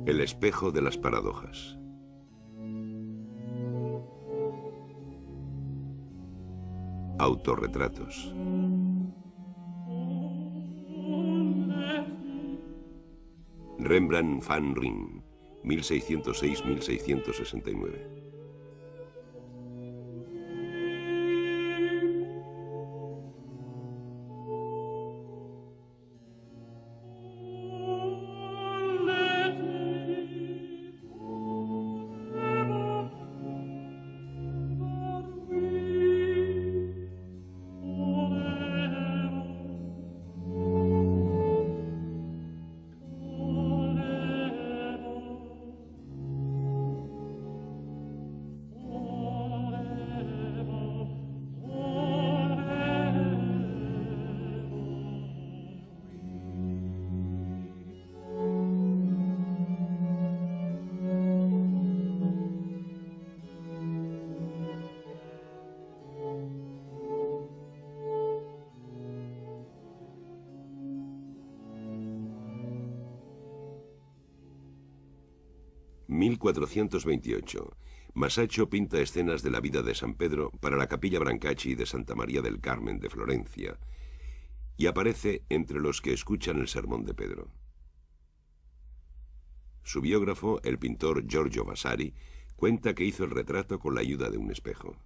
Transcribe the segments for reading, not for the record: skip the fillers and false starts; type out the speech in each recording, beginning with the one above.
El espejo de las paradojas. Autorretratos. Rembrandt van Rijn, 1606-1669. ...1428... Masaccio pinta escenas de la vida de San Pedro para la Capilla Brancacci de Santa María del Carmen de Florencia, y aparece entre los que escuchan el sermón de Pedro. Su biógrafo, el pintor Giorgio Vasari, cuenta que hizo el retrato con la ayuda de un espejo.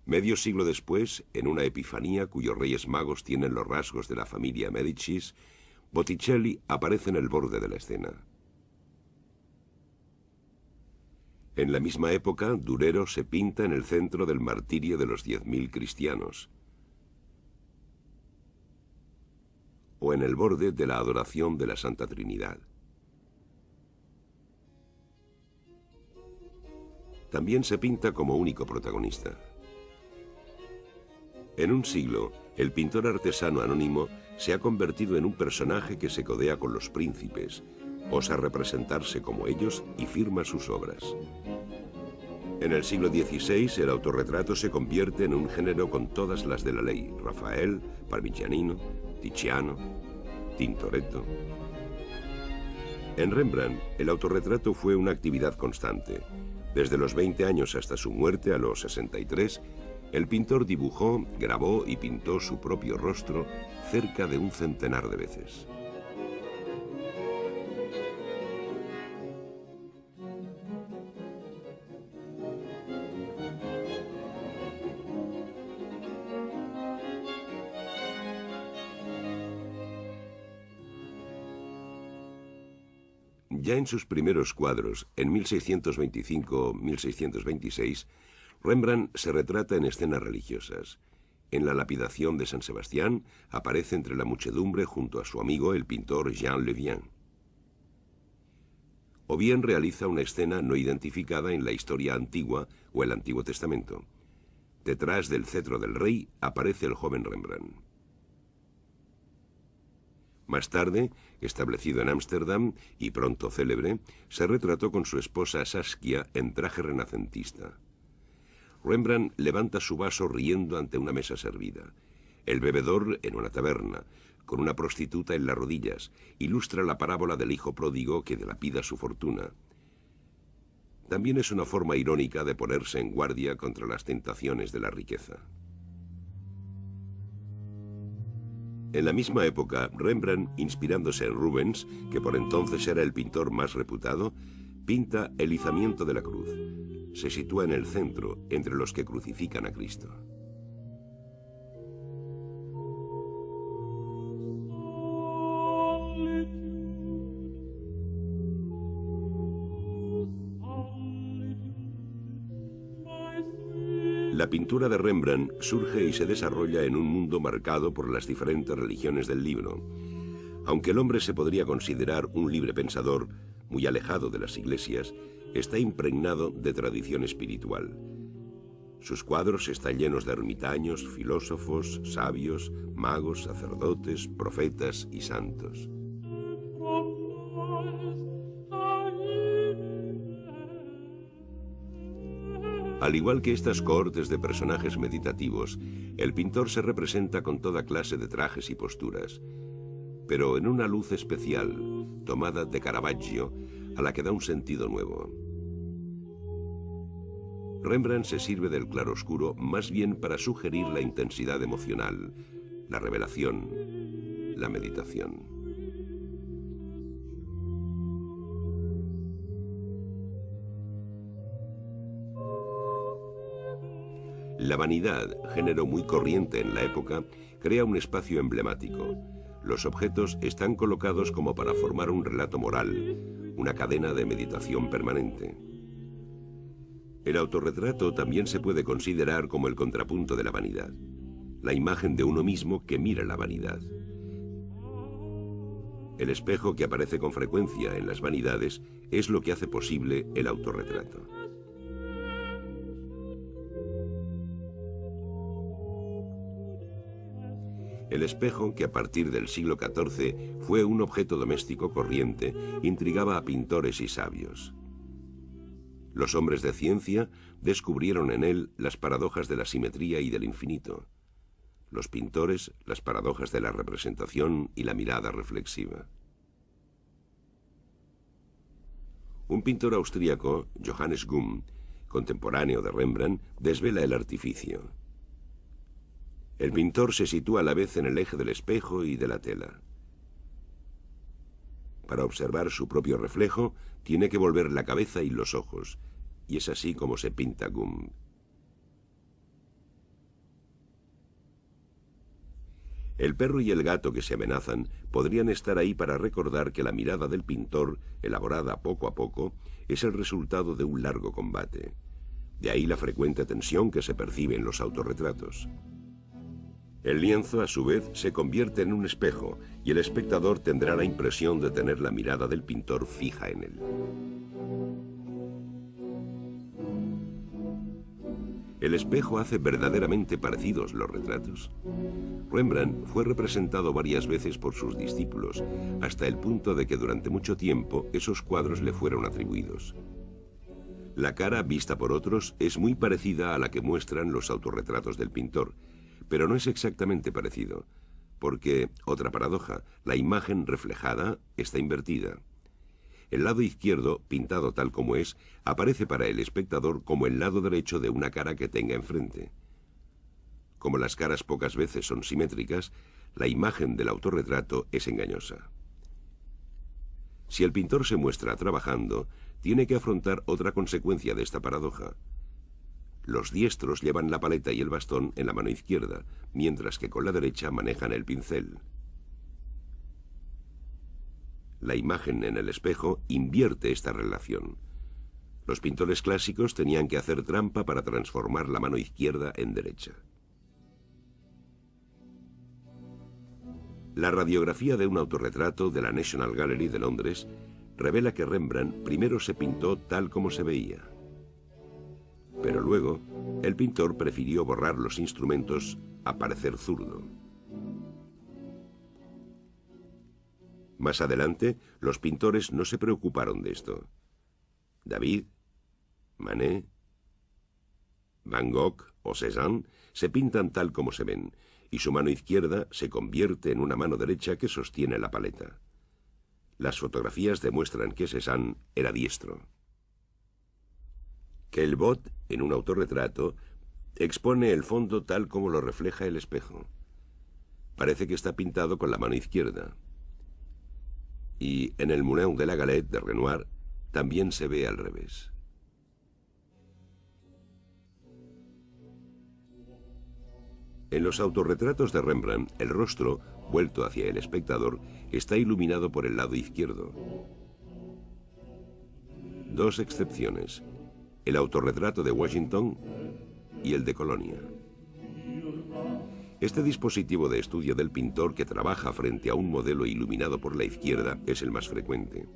Medio siglo después, en una Epifanía cuyos Reyes Magos tienen los rasgos de la familia Médicis, Botticelli aparece en el borde de la escena. En la misma época, Durero se pinta en el centro del martirio de los 10.000 cristianos, o en el borde de la adoración de la Santa Trinidad. También se pinta como único protagonista. En un siglo, el pintor artesano anónimo se ha convertido en un personaje que se codea con los príncipes, osa representarse como ellos y firma sus obras. En el siglo XVI, el autorretrato se convierte en un género con todas las de la ley: Rafael, Parmigianino, Tiziano, Tintoretto. En Rembrandt, el autorretrato fue una actividad constante. Desde los 20 años hasta su muerte a los 63, el pintor dibujó, grabó y pintó su propio rostro cerca de un centenar de veces. Ya en sus primeros cuadros, en 1625-1626, Rembrandt se retrata en escenas religiosas. En la lapidación de San Sebastián aparece entre la muchedumbre junto a su amigo el pintor Jean Le Vien. O bien realiza una escena no identificada en la historia antigua o el Antiguo Testamento. Detrás del cetro del rey aparece el joven Rembrandt. Más tarde, establecido en Ámsterdam y pronto célebre, se retrató con su esposa Saskia en traje renacentista. Rembrandt levanta su vaso riendo ante una mesa servida. El bebedor, en una taberna, con una prostituta en las rodillas, ilustra la parábola del hijo pródigo que dilapida su fortuna. También es una forma irónica de ponerse en guardia contra las tentaciones de la riqueza. En la misma época, Rembrandt, inspirándose en Rubens, que por entonces era el pintor más reputado, pinta el izamiento de la cruz. Se sitúa en el centro, entre los que crucifican a Cristo. La pintura de Rembrandt surge y se desarrolla en un mundo marcado por las diferentes religiones del libro. Aunque el hombre se podría considerar un libre pensador, muy alejado de las iglesias, está impregnado de tradición espiritual. Sus cuadros están llenos de ermitaños, filósofos, sabios, magos, sacerdotes, profetas y santos. Al igual que estas cohortes de personajes meditativos, el pintor se representa con toda clase de trajes y posturas. pero en una luz especial, tomada de Caravaggio, a la que da un sentido nuevo. Rembrandt se sirve del claroscuro más bien para sugerir la intensidad emocional, la revelación, la meditación. La vanidad, género muy corriente en la época, crea un espacio emblemático. Los objetos están colocados como para formar un relato moral, una cadena de meditación permanente. El autorretrato también se puede considerar como el contrapunto de la vanidad, la imagen de uno mismo que mira la vanidad. El espejo que aparece con frecuencia en las vanidades es lo que hace posible el autorretrato. El espejo, que a partir del siglo XIV fue un objeto doméstico corriente, intrigaba a pintores y sabios. Los hombres de ciencia descubrieron en él las paradojas de la simetría y del infinito. Los pintores, las paradojas de la representación y la mirada reflexiva. Un pintor austríaco, Johannes Gumm, contemporáneo de Rembrandt, desvela el artificio. El pintor se sitúa a la vez en el eje del espejo y de la tela. Para observar su propio reflejo, tiene que volver la cabeza y los ojos, y es así como se pinta Gumm. El perro y el gato que se amenazan podrían estar ahí para recordar que la mirada del pintor, elaborada poco a poco, es el resultado de un largo combate. De ahí la frecuente tensión que se percibe en los autorretratos. El lienzo, a su vez, se convierte en un espejo y el espectador tendrá la impresión de tener la mirada del pintor fija en él. ¿El espejo hace verdaderamente parecidos los retratos? Rembrandt fue representado varias veces por sus discípulos, hasta el punto de que durante mucho tiempo esos cuadros le fueron atribuidos. La cara, vista por otros, es muy parecida a la que muestran los autorretratos del pintor, pero no es exactamente parecido, porque, otra paradoja, la imagen reflejada está invertida. El lado izquierdo, pintado tal como es, aparece para el espectador como el lado derecho de una cara que tenga enfrente. Como las caras pocas veces son simétricas, la imagen del autorretrato es engañosa. Si el pintor se muestra trabajando, tiene que afrontar otra consecuencia de esta paradoja. Los diestros llevan la paleta y el bastón en la mano izquierda, mientras que con la derecha manejan el pincel. La imagen en el espejo invierte esta relación. Los pintores clásicos tenían que hacer trampa para transformar la mano izquierda en derecha. La radiografía de un autorretrato de la National Gallery de Londres revela que Rembrandt primero se pintó tal como se veía. Pero luego, el pintor prefirió borrar los instrumentos a parecer zurdo. Más adelante, los pintores no se preocuparon de esto. David, Manet, Van Gogh o Cézanne se pintan tal como se ven, y su mano izquierda se convierte en una mano derecha que sostiene la paleta. Las fotografías demuestran que Cézanne era diestro. Caillebotte, en un autorretrato, expone el fondo tal como lo refleja el espejo. Parece que está pintado con la mano izquierda. Y en el Moulin de la Galette de Renoir también se ve al revés. En los autorretratos de Rembrandt, el rostro, vuelto hacia el espectador, está iluminado por el lado izquierdo. Dos excepciones: el autorretrato de Washington y el de Colonia. Este dispositivo de estudio del pintor que trabaja frente a un modelo iluminado por la izquierda es el más frecuente.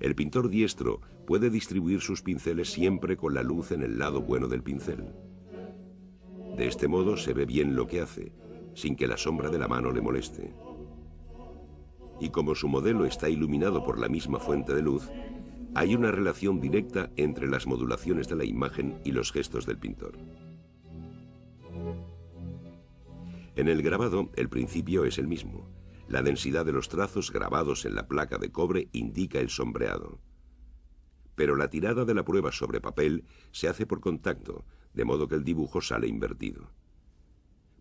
El pintor diestro puede distribuir sus pinceles siempre con la luz en el lado bueno del pincel. De este modo se ve bien lo que hace, sin que la sombra de la mano le moleste. Y como su modelo está iluminado por la misma fuente de luz, hay una relación directa entre las modulaciones de la imagen y los gestos del pintor. En el grabado, el principio es el mismo. La densidad de los trazos grabados en la placa de cobre indica el sombreado. Pero la tirada de la prueba sobre papel se hace por contacto, de modo que el dibujo sale invertido.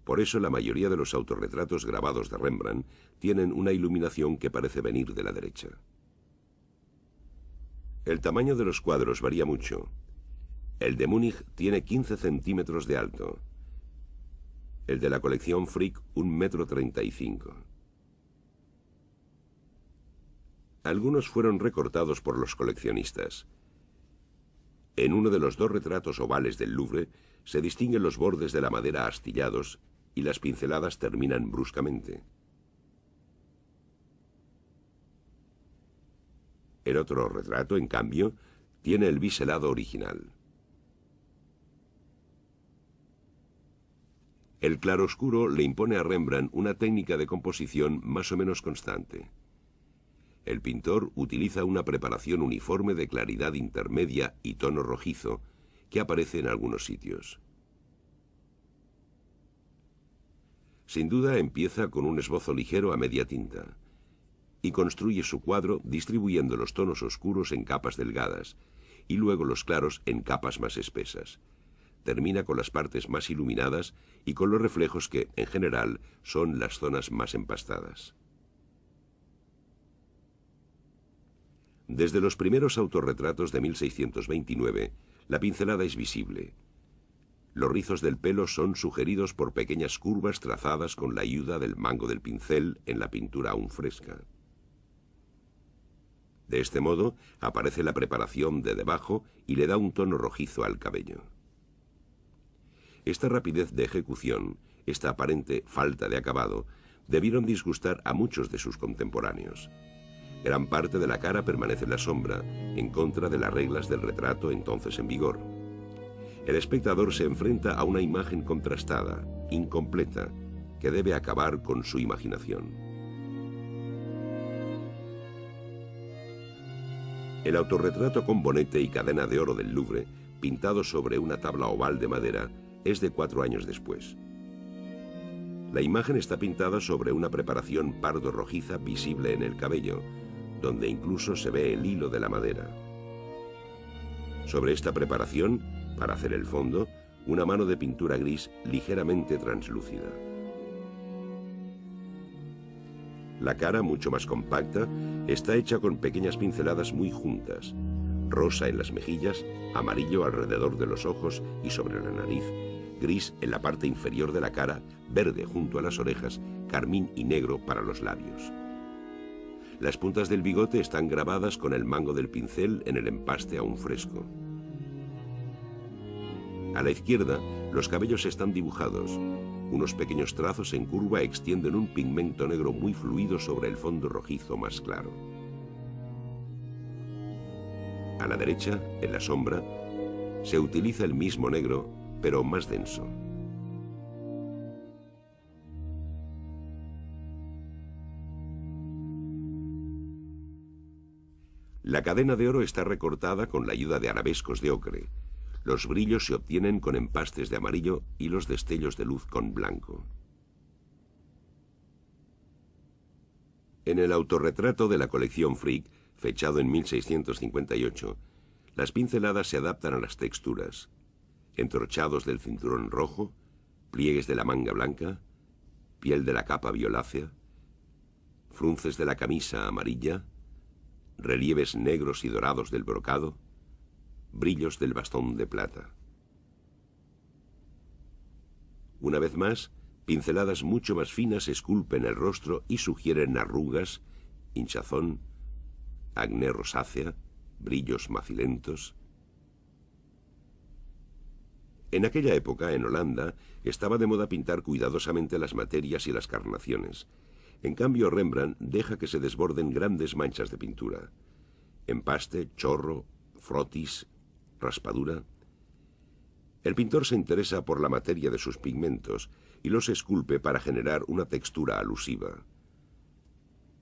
Por eso la mayoría de los autorretratos grabados de Rembrandt tienen una iluminación que parece venir de la derecha. El tamaño de los cuadros varía mucho. El de Múnich tiene 15 centímetros de alto. El de la colección Frick, 1,35 m. Algunos fueron recortados por los coleccionistas. En uno de los 2 retratos ovales del Louvre se distinguen los bordes de la madera astillados y las pinceladas terminan bruscamente. El otro retrato, en cambio, tiene el biselado original. El claroscuro le impone a Rembrandt una técnica de composición más o menos constante. El pintor utiliza una preparación uniforme de claridad intermedia y tono rojizo que aparece en algunos sitios. Sin duda empieza con un esbozo ligero a media tinta y construye su cuadro distribuyendo los tonos oscuros en capas delgadas y luego los claros en capas más espesas. Termina con las partes más iluminadas y con los reflejos que, en general, son las zonas más empastadas. Desde los primeros autorretratos de 1629, la pincelada es visible. Los rizos del pelo son sugeridos por pequeñas curvas trazadas con la ayuda del mango del pincel en la pintura aún fresca. De este modo, aparece la preparación de debajo y le da un tono rojizo al cabello. Esta rapidez de ejecución, esta aparente falta de acabado, debieron disgustar a muchos de sus contemporáneos. Gran parte de la cara permanece en la sombra, en contra de las reglas del retrato entonces en vigor. El espectador se enfrenta a una imagen contrastada, incompleta, que debe acabar con su imaginación. El autorretrato con bonete y cadena de oro del Louvre, pintado sobre una tabla oval de madera, es de 4 años después. La imagen está pintada sobre una preparación pardo rojiza visible en el cabello, donde incluso se ve el hilo de la madera. Sobre esta preparación, para hacer el fondo, una mano de pintura gris ligeramente translúcida. La cara, mucho más compacta, está hecha con pequeñas pinceladas muy juntas, rosa en las mejillas, amarillo alrededor de los ojos y sobre la nariz, gris en la parte inferior de la cara, verde junto a las orejas, carmín y negro para los labios. Las puntas del bigote están grabadas con el mango del pincel en el empaste aún fresco. A la izquierda, los cabellos están dibujados. Unos pequeños trazos en curva extienden un pigmento negro muy fluido sobre el fondo rojizo más claro. A la derecha, en la sombra, se utiliza el mismo negro, pero más denso. La cadena de oro está recortada con la ayuda de arabescos de ocre. Los brillos se obtienen con empastes de amarillo y los destellos de luz con blanco. En el autorretrato de la colección Frick, fechado en 1658, las pinceladas se adaptan a las texturas. Entorchados del cinturón rojo, pliegues de la manga blanca, piel de la capa violácea, frunces de la camisa amarilla, relieves negros y dorados del brocado, brillos del bastón de plata. Una vez más, pinceladas mucho más finas esculpen el rostro y sugieren arrugas, hinchazón, acné rosácea, brillos macilentos. En aquella época, en Holanda, estaba de moda pintar cuidadosamente las materias y las carnaciones. En cambio, Rembrandt deja que se desborden grandes manchas de pintura. Empaste, chorro, frotis, raspadura. El pintor se interesa por la materia de sus pigmentos y los esculpe para generar una textura alusiva.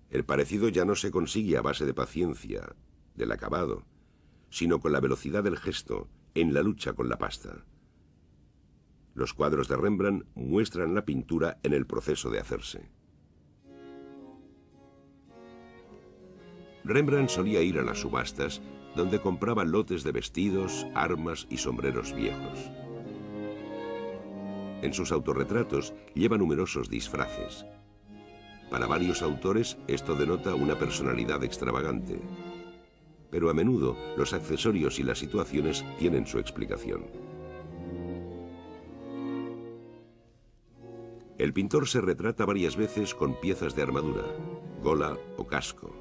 El parecido ya no se consigue a base de paciencia, del acabado, sino con la velocidad del gesto, en la lucha con la pasta. Los cuadros de Rembrandt muestran la pintura en el proceso de hacerse. Rembrandt solía ir a las subastas, donde compraba lotes de vestidos, armas y sombreros viejos. En sus autorretratos lleva numerosos disfraces. Para varios autores esto denota una personalidad extravagante, pero a menudo los accesorios y las situaciones tienen su explicación. El pintor se retrata varias veces con piezas de armadura, gola o casco.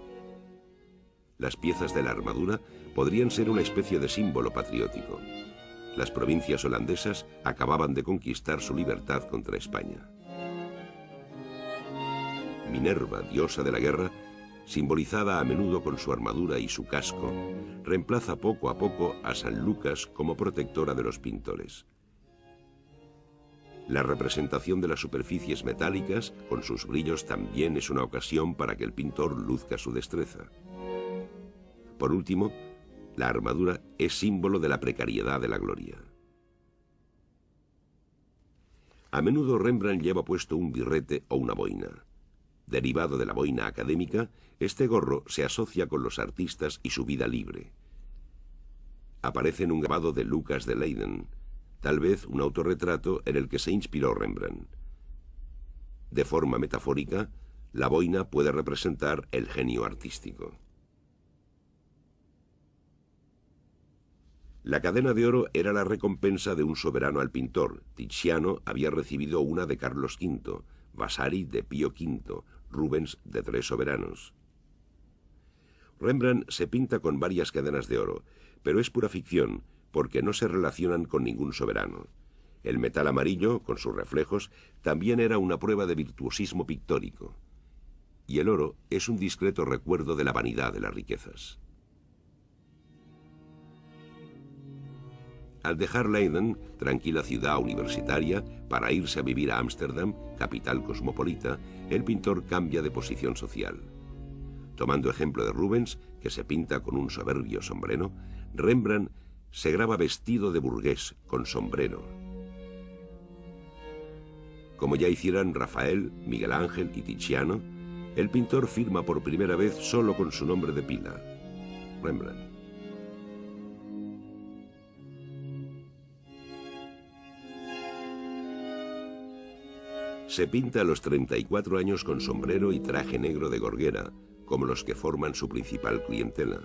Las piezas de la armadura podrían ser una especie de símbolo patriótico. Las provincias holandesas acababan de conquistar su libertad contra España. Minerva, diosa de la guerra, simbolizada a menudo con su armadura y su casco, reemplaza poco a poco a San Lucas como protectora de los pintores. La representación de las superficies metálicas, con sus brillos, también es una ocasión para que el pintor luzca su destreza. Por último, la armadura es símbolo de la precariedad de la gloria. A menudo Rembrandt lleva puesto un birrete o una boina. Derivado de la boina académica, este gorro se asocia con los artistas y su vida libre. Aparece en un grabado de Lucas de Leyden, tal vez un autorretrato en el que se inspiró Rembrandt. De forma metafórica, la boina puede representar el genio artístico. La cadena de oro era la recompensa de un soberano al pintor. Tiziano había recibido una de Carlos V, Vasari de Pío V, Rubens de 3 soberanos. Rembrandt se pinta con varias cadenas de oro, pero es pura ficción porque no se relacionan con ningún soberano. El metal amarillo, con sus reflejos, también era una prueba de virtuosismo pictórico. Y el oro es un discreto recuerdo de la vanidad de las riquezas. Al dejar Leiden, tranquila ciudad universitaria, para irse a vivir a Ámsterdam, capital cosmopolita, el pintor cambia de posición social. Tomando ejemplo de Rubens, que se pinta con un soberbio sombrero, Rembrandt se graba vestido de burgués, con sombrero. Como ya hicieran Rafael, Miguel Ángel y Tiziano, el pintor firma por primera vez solo con su nombre de pila, Rembrandt. Se pinta a los 34 años con sombrero y traje negro de gorguera, como los que forman su principal clientela.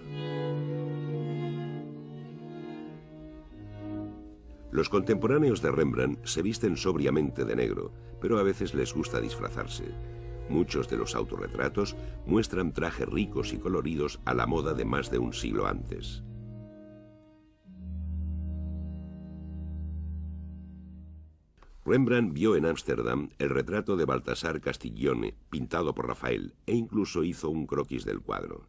Los contemporáneos de Rembrandt se visten sobriamente de negro, pero a veces les gusta disfrazarse. Muchos de los autorretratos muestran trajes ricos y coloridos a la moda de más de un siglo antes. Rembrandt vio en Ámsterdam el retrato de Baltasar Castiglione, pintado por Rafael, e incluso hizo un croquis del cuadro.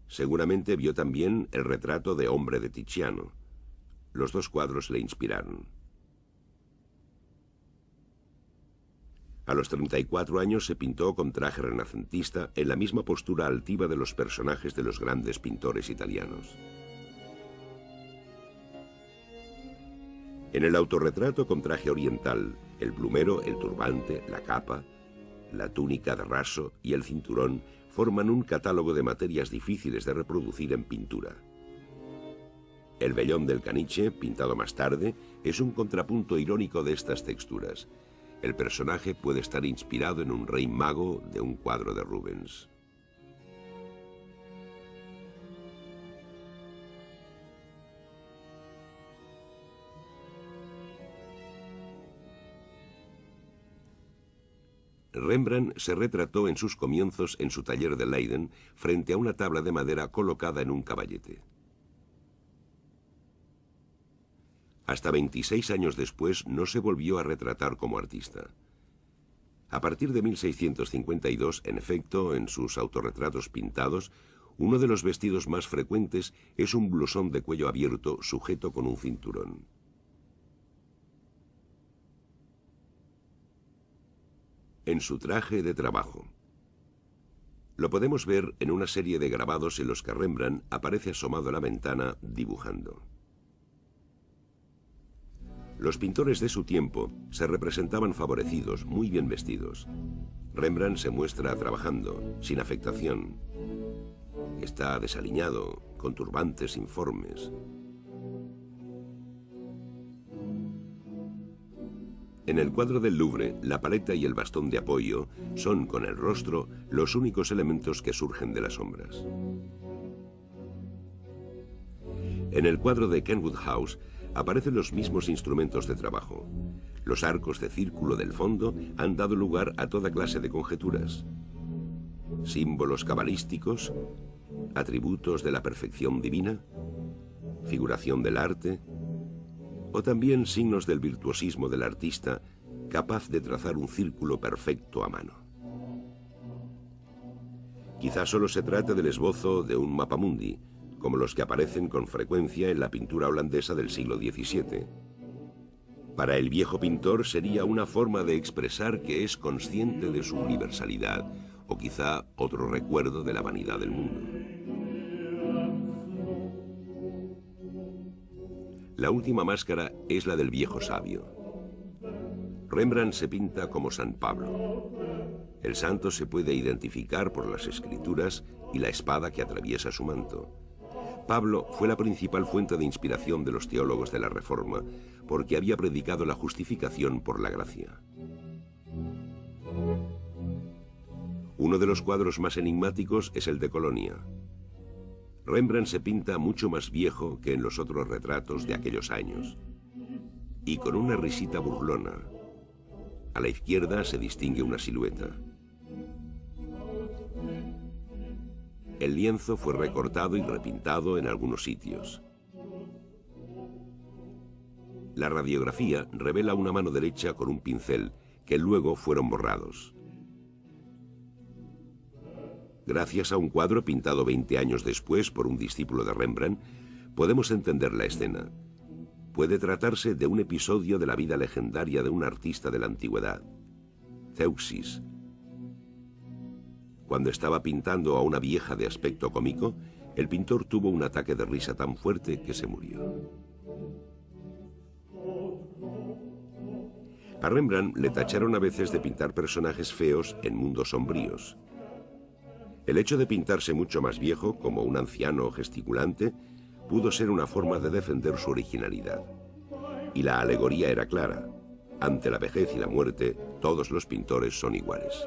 Seguramente vio también el retrato de Hombre de Tiziano. Los dos cuadros le inspiraron. A los 34 años se pintó con traje renacentista en la misma postura altiva de los personajes de los grandes pintores italianos. En el autorretrato con traje oriental, el plumero, el turbante, la capa, la túnica de raso y el cinturón forman un catálogo de materias difíciles de reproducir en pintura. El vellón del caniche, pintado más tarde, es un contrapunto irónico de estas texturas. El personaje puede estar inspirado en un rey mago de un cuadro de Rubens. Rembrandt se retrató en sus comienzos en su taller de Leiden frente a una tabla de madera colocada en un caballete. Hasta 26 años después no se volvió a retratar como artista. A partir de 1652, en efecto, en sus autorretratos pintados, uno de los vestidos más frecuentes es un blusón de cuello abierto sujeto con un cinturón. En su traje de trabajo. Lo podemos ver en una serie de grabados en los que Rembrandt aparece asomado a la ventana dibujando. Los pintores de su tiempo se representaban favorecidos, muy bien vestidos. Rembrandt se muestra trabajando, sin afectación. está desaliñado, con turbantes informes. En el cuadro del Louvre, la paleta y el bastón de apoyo son, con el rostro, los únicos elementos que surgen de las sombras. En el cuadro de Kenwood House aparecen los mismos instrumentos de trabajo. Los arcos de círculo del fondo han dado lugar a toda clase de conjeturas. Símbolos cabalísticos, atributos de la perfección divina, figuración del arte, o también signos del virtuosismo del artista capaz de trazar un círculo perfecto a mano. Quizá solo se trate del esbozo de un mapamundi, como los que aparecen con frecuencia en la pintura holandesa del siglo XVII. Para el viejo pintor sería una forma de expresar que es consciente de su universalidad, o quizá otro recuerdo de la vanidad del mundo. La última máscara es la del viejo sabio. Rembrandt se pinta como San Pablo. El santo se puede identificar por las escrituras y la espada que atraviesa su manto. Pablo fue la principal fuente de inspiración de los teólogos de la Reforma, porque había predicado la justificación por la gracia. Uno de los cuadros más enigmáticos es el de Colonia. Rembrandt se pinta mucho más viejo que en los otros retratos de aquellos años, y con una risita burlona. A la izquierda se distingue una silueta. El lienzo fue recortado y repintado en algunos sitios. La radiografía revela una mano derecha con un pincel, que luego fueron borrados. Gracias a un cuadro pintado 20 años después por un discípulo de Rembrandt, podemos entender la escena. Puede tratarse de un episodio de la vida legendaria de un artista de la antigüedad, Zeuxis. Cuando estaba pintando a una vieja de aspecto cómico, el pintor tuvo un ataque de risa tan fuerte que se murió. A Rembrandt le tacharon a veces de pintar personajes feos en mundos sombríos. El hecho de pintarse mucho más viejo, como un anciano gesticulante, pudo ser una forma de defender su originalidad. Y la alegoría era clara. Ante la vejez y la muerte, todos los pintores son iguales.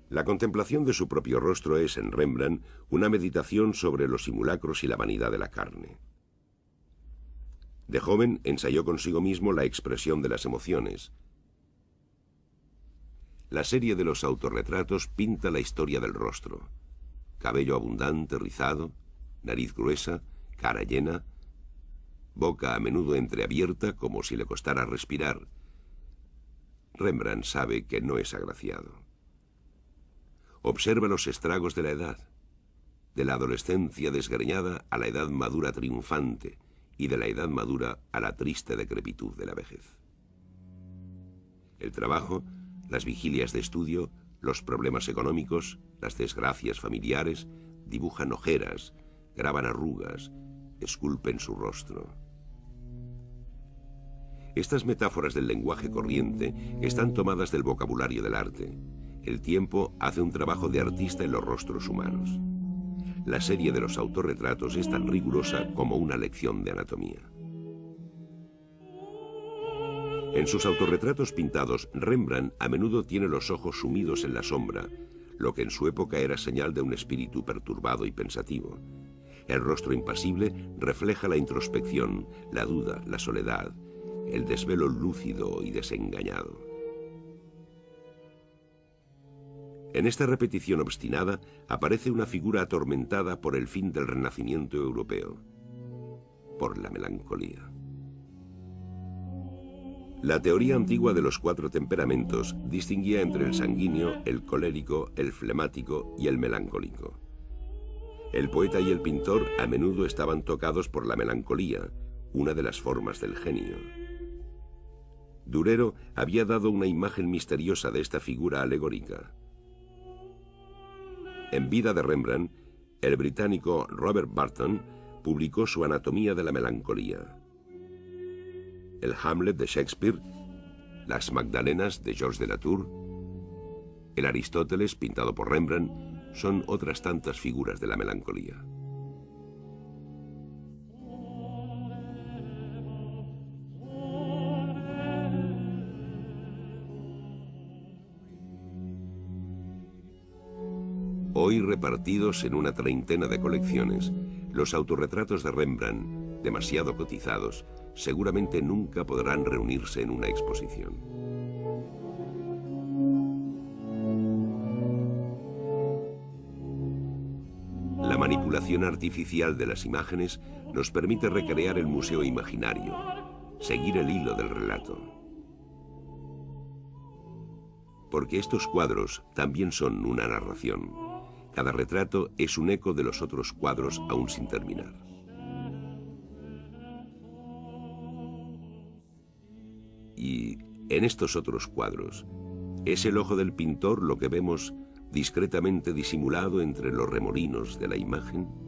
La contemplación de su propio rostro es, en Rembrandt, una meditación sobre los simulacros y la vanidad de la carne. De joven, ensayó consigo mismo la expresión de las emociones. La serie de los autorretratos pinta la historia del rostro. Cabello abundante, rizado, nariz gruesa, cara llena, boca a menudo entreabierta como si le costara respirar. Rembrandt sabe que no es agraciado. Observa los estragos de la edad, de la adolescencia desgreñada a la edad madura triunfante y de la edad madura a la triste decrepitud de la vejez. El trabajo, las vigilias de estudio, los problemas económicos, las desgracias familiares, dibujan ojeras, graban arrugas, esculpen su rostro. Estas metáforas del lenguaje corriente están tomadas del vocabulario del arte. El tiempo hace un trabajo de artista en los rostros humanos. La serie de los autorretratos es tan rigurosa como una lección de anatomía. En sus autorretratos pintados, Rembrandt a menudo tiene los ojos sumidos en la sombra, lo que en su época era señal de un espíritu perturbado y pensativo. El rostro impasible refleja la introspección, la duda, la soledad, el desvelo lúcido y desengañado. En esta repetición obstinada aparece una figura atormentada por el fin del Renacimiento europeo, por la melancolía. La teoría antigua de los 4 temperamentos distinguía entre el sanguíneo, el colérico, el flemático y el melancólico. El poeta y el pintor a menudo estaban tocados por la melancolía, una de las formas del genio. Durero había dado una imagen misteriosa de esta figura alegórica. En vida de Rembrandt, el británico Robert Burton publicó su Anatomía de la melancolía. El Hamlet de Shakespeare, las Magdalenas de Georges de la Tour, El Aristóteles, pintado por Rembrandt, son otras tantas figuras de la melancolía. Hoy repartidos en una treintena de colecciones, los autorretratos de Rembrandt, demasiado cotizados, seguramente nunca podrán reunirse en una exposición. La manipulación artificial de las imágenes nos permite recrear el museo imaginario, seguir el hilo del relato. Porque estos cuadros también son una narración. Cada retrato es un eco de los otros cuadros aún sin terminar. Y en estos otros cuadros, ¿es el ojo del pintor lo que vemos discretamente disimulado entre los remolinos de la imagen?